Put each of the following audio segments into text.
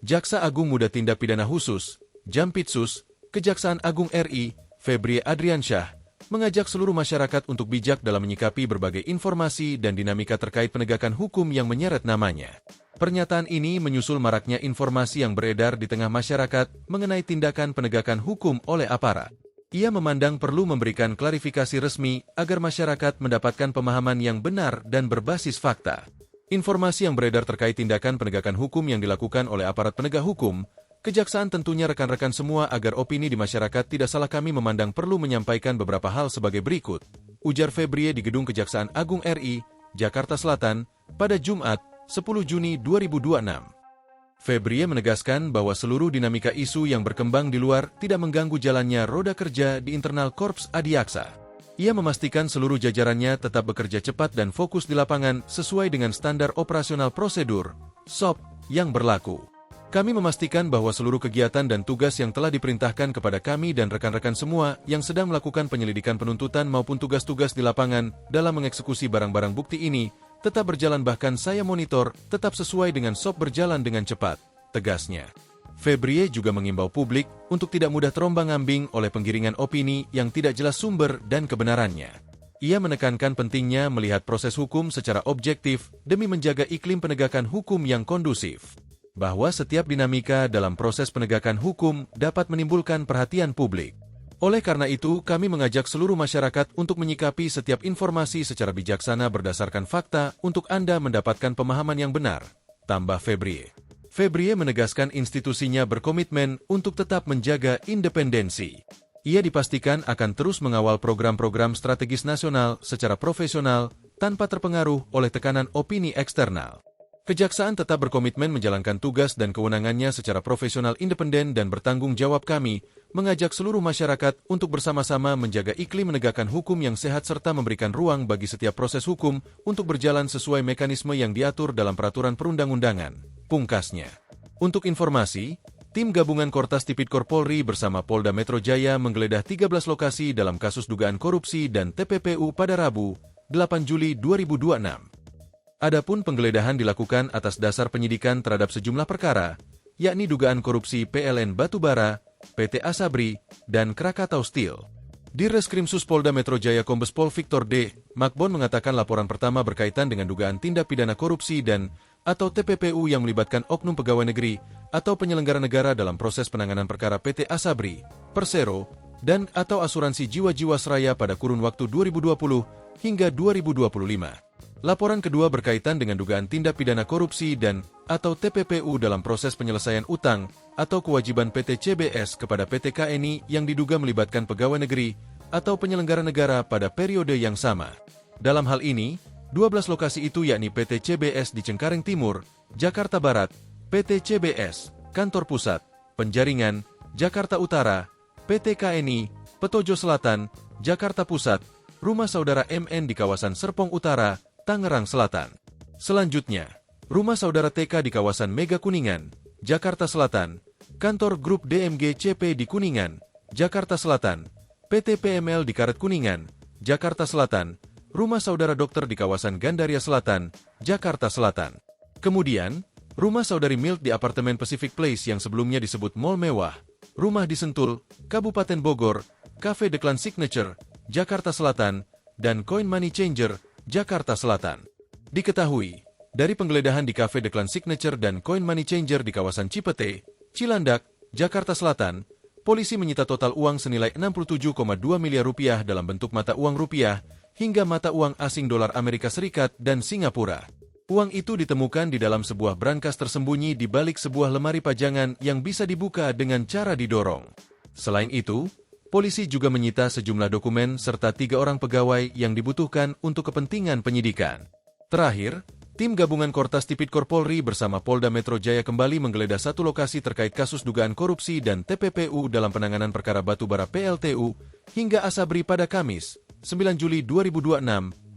Jaksa Agung Muda Tindak Pidana Khusus, Jampitsus, Kejaksaan Agung RI, Febrie Adriansyah, mengajak seluruh masyarakat untuk bijak dalam menyikapi berbagai informasi dan dinamika terkait penegakan hukum yang menyeret namanya. Pernyataan ini menyusul maraknya informasi yang beredar di tengah masyarakat mengenai tindakan penegakan hukum oleh aparat. Ia memandang perlu memberikan klarifikasi resmi agar masyarakat mendapatkan pemahaman yang benar dan berbasis fakta. Informasi yang beredar terkait tindakan penegakan hukum yang dilakukan oleh aparat penegak hukum, Kejaksaan tentunya rekan-rekan semua agar opini di masyarakat tidak salah, kami memandang perlu menyampaikan beberapa hal sebagai berikut, ujar Febrie di Gedung Kejaksaan Agung RI, Jakarta Selatan, pada Jumat, 10 Juni 2026. Febrie menegaskan bahwa seluruh dinamika isu yang berkembang di luar tidak mengganggu jalannya roda kerja di internal Korps Adiaksa. Ia memastikan seluruh jajarannya tetap bekerja cepat dan fokus di lapangan sesuai dengan standar operasional prosedur, SOP, yang berlaku. Kami memastikan bahwa seluruh kegiatan dan tugas yang telah diperintahkan kepada kami dan rekan-rekan semua yang sedang melakukan penyelidikan penuntutan maupun tugas-tugas di lapangan dalam mengeksekusi barang-barang bukti ini tetap berjalan, bahkan saya monitor tetap sesuai dengan SOP berjalan dengan cepat, tegasnya. Febrie juga mengimbau publik untuk tidak mudah terombang-ambing oleh penggiringan opini yang tidak jelas sumber dan kebenarannya. Ia menekankan pentingnya melihat proses hukum secara objektif demi menjaga iklim penegakan hukum yang kondusif. Bahwa setiap dinamika dalam proses penegakan hukum dapat menimbulkan perhatian publik. Oleh karena itu, kami mengajak seluruh masyarakat untuk menyikapi setiap informasi secara bijaksana berdasarkan fakta untuk Anda mendapatkan pemahaman yang benar, tambah Febrie. Febrie menegaskan institusinya berkomitmen untuk tetap menjaga independensi. Ia dipastikan akan terus mengawal program-program strategis nasional secara profesional tanpa terpengaruh oleh tekanan opini eksternal. Kejaksaan tetap berkomitmen menjalankan tugas dan kewenangannya secara profesional, independen, dan bertanggung jawab. Kami mengajak seluruh masyarakat untuk bersama-sama menjaga iklim menegakkan hukum yang sehat serta memberikan ruang bagi setiap proses hukum untuk berjalan sesuai mekanisme yang diatur dalam peraturan perundang-undangan, pungkasnya. Untuk informasi, tim gabungan Kortas Tipikor Polri bersama Polda Metro Jaya menggeledah 13 lokasi dalam kasus dugaan korupsi dan TPPU pada Rabu, 8 Juli 2026. Adapun penggeledahan dilakukan atas dasar penyidikan terhadap sejumlah perkara, yakni dugaan korupsi PLN Batubara, PT Asabri, dan Krakatau Steel. Di Reskrimsus Polda Metro Jaya Kombes Pol Victor D. Makbon mengatakan laporan pertama berkaitan dengan dugaan tindak pidana korupsi dan atau TPPU yang melibatkan oknum pegawai negeri atau penyelenggara negara dalam proses penanganan perkara PT Asabri, Persero, dan atau asuransi Jiwa-Jiwasraya pada kurun waktu 2020 hingga 2025. Laporan kedua berkaitan dengan dugaan tindak pidana korupsi dan atau TPPU dalam proses penyelesaian utang atau kewajiban PT CBS kepada PT KNI yang diduga melibatkan pegawai negeri atau penyelenggara negara pada periode yang sama. Dalam hal ini, 12 lokasi itu yakni PT CBS di Cengkareng Timur, Jakarta Barat, PT CBS, Kantor Pusat, Penjaringan, Jakarta Utara, PT KNI, Petojo Selatan, Jakarta Pusat, Rumah Saudara MN di kawasan Serpong Utara, Tangerang Selatan. Selanjutnya, Rumah Saudara TK di kawasan Mega Kuningan, Jakarta Selatan, Kantor Grup DMG CP di Kuningan, Jakarta Selatan, PT PML di Karet Kuningan, Jakarta Selatan, Rumah Saudara Dokter di kawasan Gandaria Selatan, Jakarta Selatan. Kemudian, Rumah Saudari Milk di apartemen Pacific Place yang sebelumnya disebut Mall Mewah, Rumah di Sentul, Kabupaten Bogor, Cafe The Clan Signature, Jakarta Selatan, dan Coin Money Changer, Jakarta Selatan. Diketahui, dari penggeledahan di Cafe The Clan Signature dan Coin Money Changer di kawasan Cipete, Cilandak, Jakarta Selatan, polisi menyita total uang senilai 67,2 miliar rupiah dalam bentuk mata uang rupiah hingga mata uang asing dolar Amerika Serikat dan Singapura. Uang itu ditemukan di dalam sebuah brankas tersembunyi di balik sebuah lemari pajangan yang bisa dibuka dengan cara didorong. Selain itu, polisi juga menyita sejumlah dokumen serta 3 orang pegawai yang dibutuhkan untuk kepentingan penyidikan. Terakhir, tim gabungan Kortas Tipikor Polri bersama Polda Metro Jaya kembali menggeledah 1 lokasi terkait kasus dugaan korupsi dan TPPU dalam penanganan perkara batubara PLTU hingga Asabri pada Kamis, 9 Juli 2026,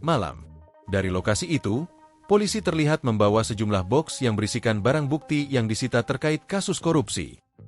malam. Dari lokasi itu, polisi terlihat membawa sejumlah box yang berisikan barang bukti yang disita terkait kasus korupsi.